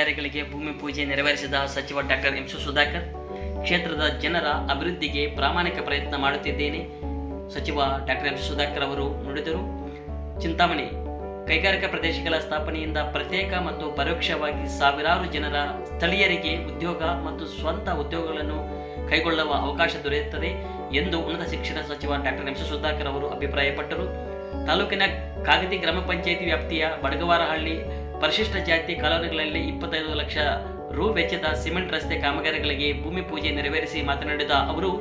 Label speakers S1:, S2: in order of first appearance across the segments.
S1: ಕಾಮಗಾರಿಗಳಿಗೆ ಭೂಮಿ ಪೂಜೆ ನೆರವೇರಿಸಿದ ಸಚಿವ ಡಾಕ್ಟರ್ ಎಂ. ಸುಧಾಕರ್, ಕ್ಷೇತ್ರದ ಜನರ ಅಭಿವೃದ್ಧಿಗೆ ಪ್ರಾಮಾಣಿಕ ಪ್ರಯತ್ನ ಮಾಡುತ್ತಿದ್ದೇನೆ ಸಚಿವ ಡಾಕ್ಟರ್ ಎಂ. ಸುಧಾಕರ್ ಅವರು ನುಡಿದರು. ಚಿಂತಾಮಣಿ ಕೈಗಾರಿಕಾ ಪ್ರದೇಶಗಳ ಸ್ಥಾಪನೆಯಿಂದ ಪ್ರತ್ಯೇಕ ಮತ್ತು ಪರೋಕ್ಷವಾಗಿ ಸಾವಿರಾರು ಜನರ ಸ್ಥಳೀಯರಿಗೆ ಉದ್ಯೋಗ ಮತ್ತು ಸ್ವಂತ ಉದ್ಯೋಗಗಳನ್ನು ಕೈಗೊಳ್ಳುವ ಅವಕಾಶ ದೊರೆಯುತ್ತದೆ ಎಂದು ಉನ್ನತ ಶಿಕ್ಷಣ ಸಚಿವ ಡಾಕ್ಟರ್ ಎಂ. ಸುಧಾಕರ್ ಅವರು ಅಭಿಪ್ರಾಯಪಟ್ಟರು. ತಾಲೂಕಿನ ಕಾಗದಿ ಗ್ರಾಮ ಪಂಚಾಯಿತಿ ವ್ಯಾಪ್ತಿಯ ಬಡಗವಾರಹಳ್ಳಿ ಪರಿಶಿಷ್ಟ ಜಾತಿ ಕಾಲೋನಿಗಳಲ್ಲಿ 25 ಲಕ್ಷ ರು ವೆಚ್ಚದ ಸಿಮೆಂಟ್ ರಸ್ತೆ ಕಾಮಗಾರಿಗಳಿಗೆ ಭೂಮಿ ಪೂಜೆ ನೆರವೇರಿಸಿ ಮಾತನಾಡಿದ ಅವರು,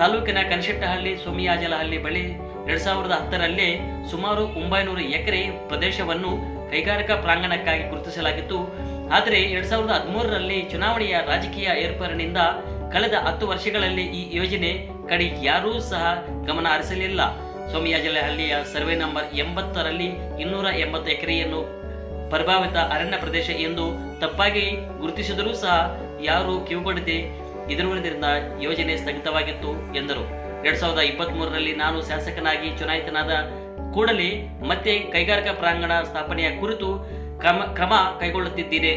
S1: ತಾಲೂಕಿನ ಕನಶೆಟ್ಟಹಳ್ಳಿ ಸೋಮಿಯಾಜಲಹಳ್ಳಿ ಬಳಿ 2010ರಲ್ಲಿ ಸುಮಾರು 900 ಎಕರೆ ಪ್ರದೇಶವನ್ನು ಕೈಗಾರಿಕಾ ಪ್ರಾಂಗಣಕ್ಕಾಗಿ ಗುರುತಿಸಲಾಗಿತ್ತು. ಆದರೆ 2013ರಲ್ಲಿ ಚುನಾವಣೆಯ ರಾಜಕೀಯ ಏರ್ಪಾಡಿನಿಂದ ಕಳೆದ 10 ವರ್ಷಗಳಲ್ಲಿ ಈ ಯೋಜನೆ ಕಡೆ ಯಾರೂ ಸಹ ಗಮನ ಹರಿಸಲಿಲ್ಲ. ಸೋಮಿಯಾಜಲಹಳ್ಳಿಯ ಸರ್ವೆ ನಂಬರ್ 80ರಲ್ಲಿ 280 ಎಕರೆಯನ್ನು ಪ್ರಭಾವಿತ ಅರಣ್ಯ ಪ್ರದೇಶ ಎಂದು ತಪ್ಪಾಗಿ ಗುರುತಿಸಿದರೂ ಸಹ ಯಾರೂ ಕಿವಿಗೊಡದೆ ಇದರುವುದರಿಂದ ಯೋಜನೆ ಸ್ಥಗಿತವಾಗಿತ್ತು ಎಂದರು. 2023ರಲ್ಲಿ ನಾನು ಶಾಸಕನಾಗಿ ಚುನಾಯಿತನಾದ ಕೂಡಲೇ ಮತ್ತೆ ಕೈಗಾರಿಕಾ ಪ್ರಾಂಗಣ ಸ್ಥಾಪನೆಯ ಕುರಿತು ಕ್ರಮ ಕೈಗೊಳ್ಳುತ್ತಿದ್ದೇನೆ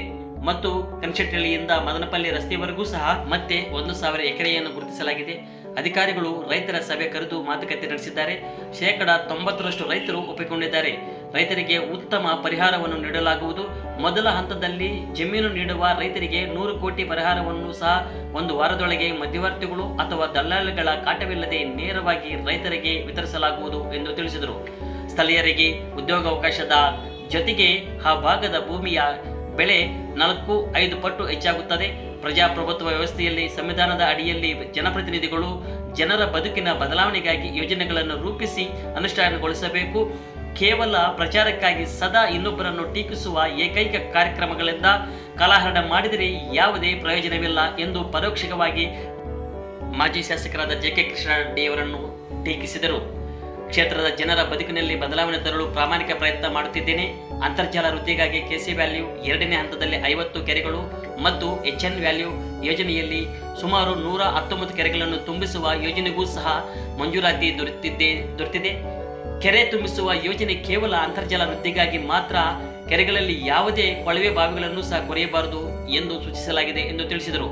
S1: ಮತ್ತು ಕನಶೆಟ್ಟಹಳ್ಳಿಯಿಂದ ಮದನಪಲ್ಲಿ ರಸ್ತೆಯವರೆಗೂ ಸಹ ಮತ್ತೆ 1,000 ಎಕರೆಯನ್ನು ಗುರುತಿಸಲಾಗಿದೆ. ಅಧಿಕಾರಿಗಳು ರೈತರ ಸಭೆ ಕರೆದು ಮಾತುಕತೆ ನಡೆಸಿದ್ದಾರೆ. 90% ರೈತರು ಒಪ್ಪಿಕೊಂಡಿದ್ದಾರೆ. ರೈತರಿಗೆ ಉತ್ತಮ ಪರಿಹಾರವನ್ನು ನೀಡಲಾಗುವುದು. ಮೊದಲ ಹಂತದಲ್ಲಿ ಜಮೀನು ನೀಡುವ ರೈತರಿಗೆ 100 ಕೋಟಿ ಪರಿಹಾರವನ್ನು ಸಹ 1 ವಾರದೊಳಗೆ ಮಧ್ಯವರ್ತಿಗಳು ಅಥವಾ ದಲ್ಲಾಳಿಗಳ ಕಾಟವಿಲ್ಲದೆ ನೇರವಾಗಿ ರೈತರಿಗೆ ವಿತರಿಸಲಾಗುವುದು ಎಂದು ತಿಳಿಸಿದರು. ಸ್ಥಳೀಯರಿಗೆ ಉದ್ಯೋಗಾವಕಾಶದ ಜೊತೆಗೆ ಆ ಭಾಗದ ಭೂಮಿಯ ಬೆಲೆ 4-5 ಪಟ್ಟು ಹೆಚ್ಚಾಗುತ್ತದೆ. ಪ್ರಜಾಪ್ರಭುತ್ವ ವ್ಯವಸ್ಥೆಯಲ್ಲಿ ಸಂವಿಧಾನದ ಅಡಿಯಲ್ಲಿ ಜನಪ್ರತಿನಿಧಿಗಳು ಜನರ ಬದುಕಿನ ಬದಲಾವಣೆಗಾಗಿ ಯೋಜನೆಗಳನ್ನು ರೂಪಿಸಿ ಅನುಷ್ಠಾನಗೊಳಿಸಬೇಕು. ಕೇವಲ ಪ್ರಚಾರಕ್ಕಾಗಿ ಸದಾ ಇನ್ನೊಬ್ಬರನ್ನು ಟೀಕಿಸುವ ಏಕೈಕ ಕಾರ್ಯಕ್ರಮಗಳಿಂದ ಕಾಲಹರಣ ಮಾಡಿದರೆ ಯಾವುದೇ ಪ್ರಯೋಜನವಿಲ್ಲ ಎಂದು ಪರೋಕ್ಷವಾಗಿ ಮಾಜಿ ಶಾಸಕರಾದ ಜೆ.ಕೆ. ಕೃಷ್ಣಾರೆಡ್ಡಿ ಅವರನ್ನು ಟೀಕಿಸಿದರು. ಕ್ಷೇತ್ರದ ಜನರ ಬದುಕಿನಲ್ಲಿ ಬದಲಾವಣೆ ತರಲು ಪ್ರಾಮಾಣಿಕ ಪ್ರಯತ್ನ ಮಾಡುತ್ತಿದ್ದೇನೆ. ಅಂತರ್ಜಲ ವೃದ್ಧಿಗಾಗಿ ಕೆಸಿ ವ್ಯಾಲ್ಯೂ 2ನೇ ಹಂತದಲ್ಲಿ 50 ಕೆರೆಗಳು ಮತ್ತು HN ವ್ಯಾಲ್ಯೂ ಯೋಜನೆಯಲ್ಲಿ ಸುಮಾರು 119 ಕೆರೆಗಳನ್ನು ತುಂಬಿಸುವ ಯೋಜನೆಗೂ ಸಹ ಮಂಜೂರಾತಿ ದೊರೆತಿದೆ. ಕೆರೆ ತುಂಬಿಸುವ ಯೋಜನೆ ಕೇವಲ ಅಂತರ್ಜಲ ವೃದ್ಧಿಗಾಗಿ ಮಾತ್ರ. ಕೆರೆಗಳಲ್ಲಿ ಯಾವುದೇ ಕೊಳವೆ ಬಾವಿಗಳನ್ನು ಸಹ ಕೊರೆಯಬಾರದು ಎಂದು ಸೂಚಿಸಲಾಗಿದೆ ಎಂದು ತಿಳಿಸಿದರು.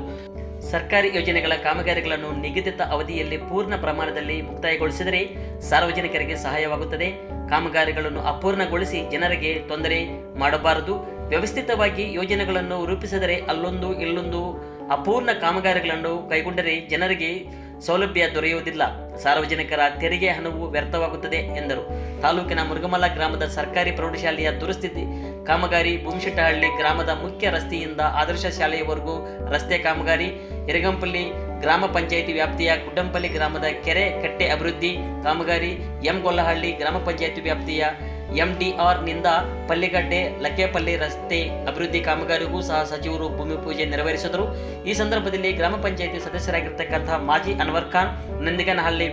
S1: ಸರ್ಕಾರಿ ಯೋಜನೆಗಳ ಕಾಮಗಾರಿಗಳನ್ನು ನಿಗದಿತ ಅವಧಿಯಲ್ಲಿ ಪೂರ್ಣ ಪ್ರಮಾಣದಲ್ಲಿ ಮುಕ್ತಾಯಗೊಳಿಸಿದರೆ ಸಾರ್ವಜನಿಕರಿಗೆ ಸಹಾಯವಾಗುತ್ತದೆ. ಕಾಮಗಾರಿಗಳನ್ನು ಅಪೂರ್ಣಗೊಳಿಸಿ ಜನರಿಗೆ ತೊಂದರೆ ಮಾಡಬಾರದು. ವ್ಯವಸ್ಥಿತವಾಗಿ ಯೋಜನೆಗಳನ್ನು ರೂಪಿಸಿದರೆ ಅಲ್ಲೊಂದು ಇಲ್ಲೊಂದು ಅಪೂರ್ಣ ಕಾಮಗಾರಿಗಳನ್ನು ಕೈಗೊಂಡರೆ ಜನರಿಗೆ ಸೌಲಭ್ಯ ದೊರೆಯುವುದಿಲ್ಲ. ಸಾರ್ವಜನಿಕರ ತೆರಿಗೆ ಹಣವು ವ್ಯರ್ಥವಾಗುತ್ತದೆ ಎಂದರು. ತಾಲೂಕಿನ ಮುರುಗಮಲ ಗ್ರಾಮದ ಸರ್ಕಾರಿ ಪ್ರೌಢಶಾಲೆಯ ದುರಸ್ತಿ ಕಾಮಗಾರಿ, ಭೂಮಿಶೆಟ್ಟಹಳ್ಳಿ ಗ್ರಾಮದ ಮುಖ್ಯ ರಸ್ತೆಯಿಂದ ಆದರ್ಶ ಶಾಲೆಯವರೆಗೂ ರಸ್ತೆ ಕಾಮಗಾರಿ, ಯರಗಂಪಲ್ಲಿ ಗ್ರಾಮ ಪಂಚಾಯಿತಿ ವ್ಯಾಪ್ತಿಯ ಗುಡ್ಡಂಪಲ್ಲಿ ಗ್ರಾಮದ ಕೆರೆ ಕಟ್ಟೆ ಅಭಿವೃದ್ಧಿ ಕಾಮಗಾರಿ, ಗೊಲ್ಲಹಳ್ಳಿ ಗ್ರಾಮ ಪಂಚಾಯಿತಿ ವ್ಯಾಪ್ತಿಯ MDR ನಿಂದ ಪಲ್ಲಿಗಡ್ಡೆ ಲಕ್ಕೇಪಲ್ಲಿ ರಸ್ತೆ ಅಭಿವೃದ್ಧಿ ಕಾಮಗಾರಿಗೂ ಸಹ ಸಚಿವರು ಭೂಮಿ ಪೂಜೆ ನೆರವೇರಿಸಿದರು. ಈ ಸಂದರ್ಭದಲ್ಲಿ ಗ್ರಾಮ ಪಂಚಾಯಿತಿ ಸದಸ್ಯರಾಗಿರ್ತಕ್ಕಂಥ ಮಾಜಿ ಅನ್ವರ್ ಖಾನ್, ನಂದಿಗನಹಳ್ಳಿ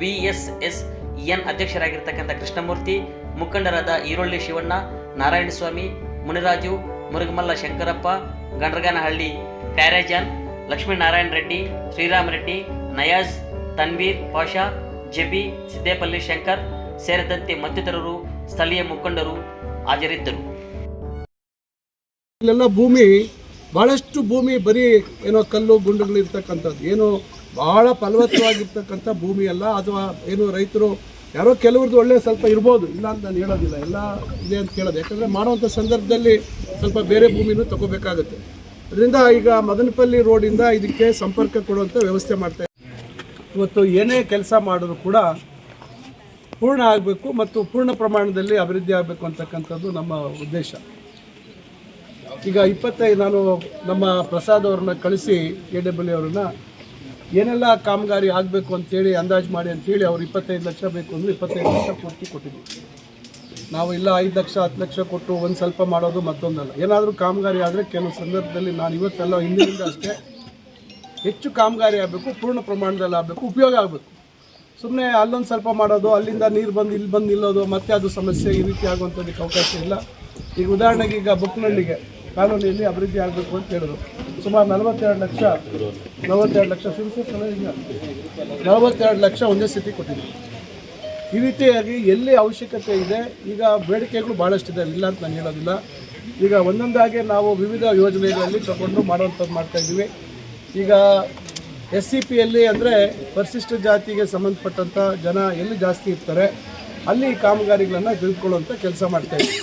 S1: VSSN ಅಧ್ಯಕ್ಷರಾಗಿರ್ತಕ್ಕಂಥ ಕೃಷ್ಣಮೂರ್ತಿ, ಮುಖಂಡರಾದ ಈರೊಳ್ಳಿ ಶಿವಣ್ಣ, ನಾರಾಯಣಸ್ವಾಮಿ, ಮುನಿರಾಜು, ಮುರುಗಮಲ್ಲ ಶಂಕರಪ್ಪ, ಗಂಡ್ರಗಾನಹಳ್ಳಿ ಟ್ಯಾರೇಜಾನ್, ಲಕ್ಷ್ಮೀನಾರಾಯಣ ರೆಡ್ಡಿ, ಶ್ರೀರಾಮ್ ರೆಡ್ಡಿ, ನಯಾಜ್, ತನ್ವೀರ್ ಪಾಷಾ, ಜಬಿ, ಸಿದ್ದೇಪಲ್ಲಿ ಶಂಕರ್ ಸೇರಿದಂತೆ ಮತ್ತಿತರರು ಸ್ಥಳೀಯ ಮುಖಂಡರು ಹಾಜರಿದ್ದರು.
S2: ಇಲ್ಲೆಲ್ಲ ಭೂಮಿ ಭಾಳಷ್ಟು ಭೂಮಿ ಬರೀ ಏನೋ ಕಲ್ಲು ಗುಂಡುಗಳಿರ್ತಕ್ಕಂಥದ್ದು, ಏನು ಭಾಳ ಫಲವತ್ತವಾಗಿರ್ತಕ್ಕಂಥ ಭೂಮಿ ಅಲ್ಲ. ಅಥವಾ ಏನು ರೈತರು ಯಾರೋ ಕೆಲವ್ರದ್ದು ಒಳ್ಳೆ ಸ್ವಲ್ಪ ಇರ್ಬೋದು, ಇಲ್ಲ ಅಂತ ನಾನು ಹೇಳೋದಿಲ್ಲ, ಎಲ್ಲ ಇದೆ ಅಂತ ಕೇಳೋದು. ಯಾಕಂದರೆ ಮಾಡುವಂಥ ಸಂದರ್ಭದಲ್ಲಿ ಸ್ವಲ್ಪ ಬೇರೆ ಭೂಮಿನೂ ತಗೋಬೇಕಾಗುತ್ತೆ. ಅದರಿಂದ ಈಗ ಮದನಪಲ್ಲಿ ರೋಡಿಂದ ಇದಕ್ಕೆ ಸಂಪರ್ಕ ಕೊಡುವಂಥ ವ್ಯವಸ್ಥೆ ಮಾಡ್ತಾ ಇವತ್ತು ಏನೇ ಕೆಲಸ ಮಾಡಿದ್ರು ಕೂಡ ಪೂರ್ಣ ಆಗಬೇಕು ಮತ್ತು ಪೂರ್ಣ ಪ್ರಮಾಣದಲ್ಲಿ ಅಭಿವೃದ್ಧಿ ಆಗಬೇಕು ಅಂತಕ್ಕಂಥದ್ದು ನಮ್ಮ ಉದ್ದೇಶ. ಈಗ 25 ನಾನು ನಮ್ಮ ಪ್ರಸಾದ್ ಅವ್ರನ್ನ ಕಳಿಸಿ AW ಅವ್ರನ್ನ ಏನೆಲ್ಲ ಕಾಮಗಾರಿ ಆಗಬೇಕು ಅಂತೇಳಿ ಅಂದಾಜು ಮಾಡಿ ಅಂತೇಳಿ ಅವ್ರು 25 ಲಕ್ಷ ಬೇಕು ಅಂದರೆ 25 ಲಕ್ಷ ಪೂರ್ತಿ ಕೊಟ್ಟಿದ್ವಿ ನಾವು. ಇಲ್ಲ 5 ಲಕ್ಷ 10 ಲಕ್ಷ ಕೊಟ್ಟು ಒಂದು ಸ್ವಲ್ಪ ಮಾಡೋದು ಮತ್ತೊಂದಲ್ಲ. ಏನಾದರೂ ಕಾಮಗಾರಿ ಆದರೆ ಕೆಲವು ಸಂದರ್ಭದಲ್ಲಿ ನಾನು ಇವತ್ತೆಲ್ಲ ಹಿಂದಿನಿಂದ ಅಷ್ಟೇ ಹೆಚ್ಚು ಕಾಮಗಾರಿ ಆಗಬೇಕು, ಪೂರ್ಣ ಪ್ರಮಾಣದಲ್ಲಿ ಆಗಬೇಕು, ಉಪಯೋಗ ಆಗಬೇಕು. ಸುಮ್ಮನೆ ಅಲ್ಲೊಂದು ಸ್ವಲ್ಪ ಮಾಡೋದು, ಅಲ್ಲಿಂದ ನೀರು ಬಂದು ಇಲ್ಲಿ ಬಂದು ನಿಲ್ಲೋದು, ಮತ್ತೆ ಅದು ಸಮಸ್ಯೆ, ಈ ರೀತಿ ಆಗುವಂಥದ್ದಕ್ಕೆ ಅವಕಾಶ ಇಲ್ಲ. ಈಗ ಉದಾಹರಣೆಗೆ ಈಗ ಬೊಕ್ಕನಹಳ್ಳಿಗೆ ಕಾಲೋನಿಯಲ್ಲಿ ಅಭಿವೃದ್ಧಿ ಆಗಬೇಕು ಅಂತ ಹೇಳಿದ್ರು. ಸುಮಾರು 42 ಲಕ್ಷ 42 ಲಕ್ಷ ಒಂದೇ ಸ್ಥಿತಿ ಕೊಟ್ಟಿದ್ವಿ. ಈ ರೀತಿಯಾಗಿ ಎಲ್ಲಿ ಅವಶ್ಯಕತೆ ಇದೆ, ಈಗ ಬೇಡಿಕೆಗಳು ಭಾಳಷ್ಟಿದೆ, ಇಲ್ಲ ಅಂತ ನಾನು ಹೇಳೋದಿಲ್ಲ. ಈಗ ಒಂದೊಂದಾಗಿ ನಾವು ವಿವಿಧ ಯೋಜನೆಗಳಲ್ಲಿ ತಗೊಂಡು ಮಾಡುವಂಥದ್ದು ಮಾಡ್ತಾಯಿದ್ದೀವಿ. ಈಗ SCPಯಲ್ಲಿ ಅಂದರೆ ಪರಿಶಿಷ್ಟ ಜಾತಿಗೆ ಸಂಬಂಧಪಟ್ಟಂಥ ಜನ ಎಲ್ಲಿ ಜಾಸ್ತಿ ಇರ್ತಾರೆ ಅಲ್ಲಿ ಕಾಮಗಾರಿಗಳನ್ನು ತೆಗೆದುಕೊಳ್ಳುವಂಥ ಕೆಲಸ ಮಾಡ್ತಾಯಿದ್ವಿ.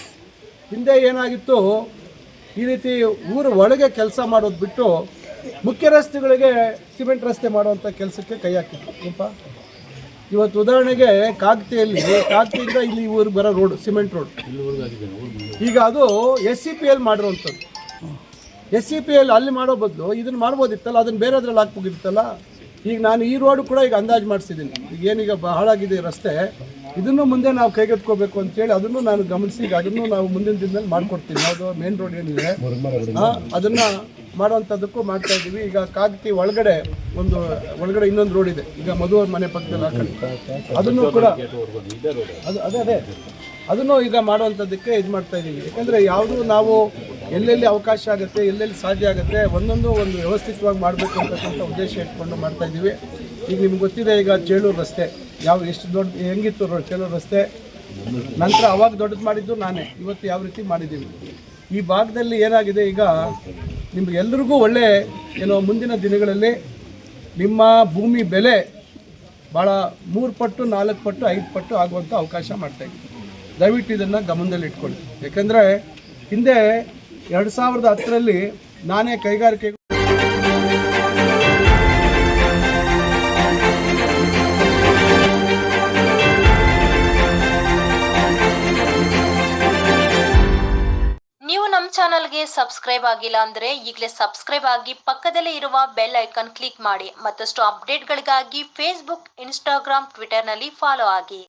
S2: ಹಿಂದೆ ಏನಾಗಿತ್ತು, ಈ ರೀತಿ ಊರ ಒಳಗೆ ಕೆಲಸ ಮಾಡೋದು ಬಿಟ್ಟು ಮುಖ್ಯ ರಸ್ತೆಗಳಿಗೆ ಸಿಮೆಂಟ್ ರಸ್ತೆ ಮಾಡುವಂಥ ಕೆಲಸಕ್ಕೆ ಕೈ ಹಾಕಿತ್ತು. ಏನಪ್ಪ ಇವತ್ತು ಉದಾಹರಣೆಗೆ ಕಾಗತಿಯಿಂದ ಇಲ್ಲಿ ಊರಿಗೆ ಬರೋ ರೋಡ್, ಸಿಮೆಂಟ್ ರೋಡ್, ಈಗ ಅದು SCPಯಲ್ಲಿ ಮಾಡಿರೋವಂಥದ್ದು. SCPಯಲ್ಲಿ ಅಲ್ಲಿ ಮಾಡೋ ಬದಲು ಇದನ್ನು ಮಾಡ್ಬೋದಿತ್ತಲ್ಲ, ಅದನ್ನು ಬೇರೆದ್ರಲ್ಲಿ ಹಾಕ್ಬೋದಿತ್ತಲ್ಲ. ಈಗ ನಾನು ಈ ರೋಡು ಕೂಡ ಈಗ ಅಂದಾಜು ಮಾಡಿಸಿದ್ದೀನಿ. ಈಗ ಏನೀಗ ಹಾಳಾಗಿದೆ ರಸ್ತೆ, ಇದನ್ನು ಮುಂದೆ ನಾವು ಕೈಗೆತ್ಕೋಬೇಕು ಅಂತೇಳಿ ಅದನ್ನು ನಾನು ಗಮನಿಸಿ ಈಗ ಅದನ್ನು ನಾವು ಮುಂದಿನ ದಿನದಲ್ಲಿ ಮಾಡಿಕೊಡ್ತೀನಿ. ಯಾವುದು ಮೇನ್ ರೋಡ್ ಏನಿದೆ ಅದನ್ನು ಮಾಡುವಂಥದ್ದಕ್ಕೂ ಮಾಡ್ತಾ ಇದ್ದೀವಿ. ಈಗ ಕಾಗತಿ ಒಳಗಡೆ ಇನ್ನೊಂದು ರೋಡ್ ಇದೆ, ಈಗ ಮಧುವರ ಮನೆ ಪಕ್ಕದಲ್ಲಿ ಹಾಕಿ ಅದನ್ನು ಕೂಡ ಅದೇ ಅದನ್ನು ಈಗ ಮಾಡುವಂಥದ್ದಕ್ಕೆ ಇದು ಮಾಡ್ತಾ ಇದ್ದೀವಿ. ಯಾಕಂದರೆ ಯಾವುದು ನಾವು ಎಲ್ಲೆಲ್ಲಿ ಅವಕಾಶ ಆಗುತ್ತೆ, ಎಲ್ಲೆಲ್ಲಿ ಸಾಧ್ಯ ಆಗುತ್ತೆ ಒಂದು ವ್ಯವಸ್ಥಿತವಾಗಿ ಮಾಡಬೇಕು ಅಂತಕ್ಕಂಥ ಉದ್ದೇಶ ಇಟ್ಕೊಂಡು ಮಾಡ್ತಾ ಇದ್ದೀವಿ. ಈಗ ನಿಮ್ಗೆ ಗೊತ್ತಿದೆ, ಈಗ ಚೇಳೂರು ರಸ್ತೆ ಎಷ್ಟು ದೊಡ್ಡ ಹೆಂಗಿತ್ತು ಚೇಳೂರು ರಸ್ತೆ, ನಂತರ ಅವಾಗ ದೊಡ್ಡದು ಮಾಡಿದ್ದು ನಾನೇ, ಇವತ್ತು ಯಾವ ರೀತಿ ಮಾಡಿದ್ದೀವಿ. ಈ ಭಾಗದಲ್ಲಿ ಏನಾಗಿದೆ, ಈಗ ನಿಮಗೆಲ್ಲರಿಗೂ ಒಳ್ಳೆ ಮುಂದಿನ ದಿನಗಳಲ್ಲಿ ನಿಮ್ಮ ಭೂಮಿ ಬೆಲೆ ಭಾಳ 3 ಪಟ್ಟು 4 ಪಟ್ಟು 5 ಪಟ್ಟು ಆಗುವಂಥ ಅವಕಾಶ ಮಾಡ್ತಾಯಿದ್ದೀವಿ. ದಯವಿಟ್ಟು ಇದನ್ನು ಗಮನದಲ್ಲಿ ಇಟ್ಕೊಳ್ಳಿ. ಯಾಕಂದರೆ ಹಿಂದೆ 2010ರಲ್ಲಿ ನಾನೇ ಕೈಗಾರಿಕೆ
S3: ನೀವು ನಮ್ಮ ಚಾನಲ್ಗೆ ಸಬ್ಸ್ಕ್ರೈಬ್ ಆಗಿಲ್ಲ ಅಂದರೆ ಈಗಲೇ ಸಬ್ಸ್ಕ್ರೈಬ್ ಆಗಿ ಪಕ್ಕದಲ್ಲೇ ಇರುವ ಬೆಲ್ ಐಕಾನ್ ಕ್ಲಿಕ್ ಮಾಡಿ. ಮತ್ತಷ್ಟು ಅಪ್ಡೇಟ್ಗಳಿಗಾಗಿ ಫೇಸ್ಬುಕ್, ಇನ್ಸ್ಟಾಗ್ರಾಮ್, ಟ್ವಿಟರ್ನಲ್ಲಿ ಫಾಲೋ ಆಗಿ.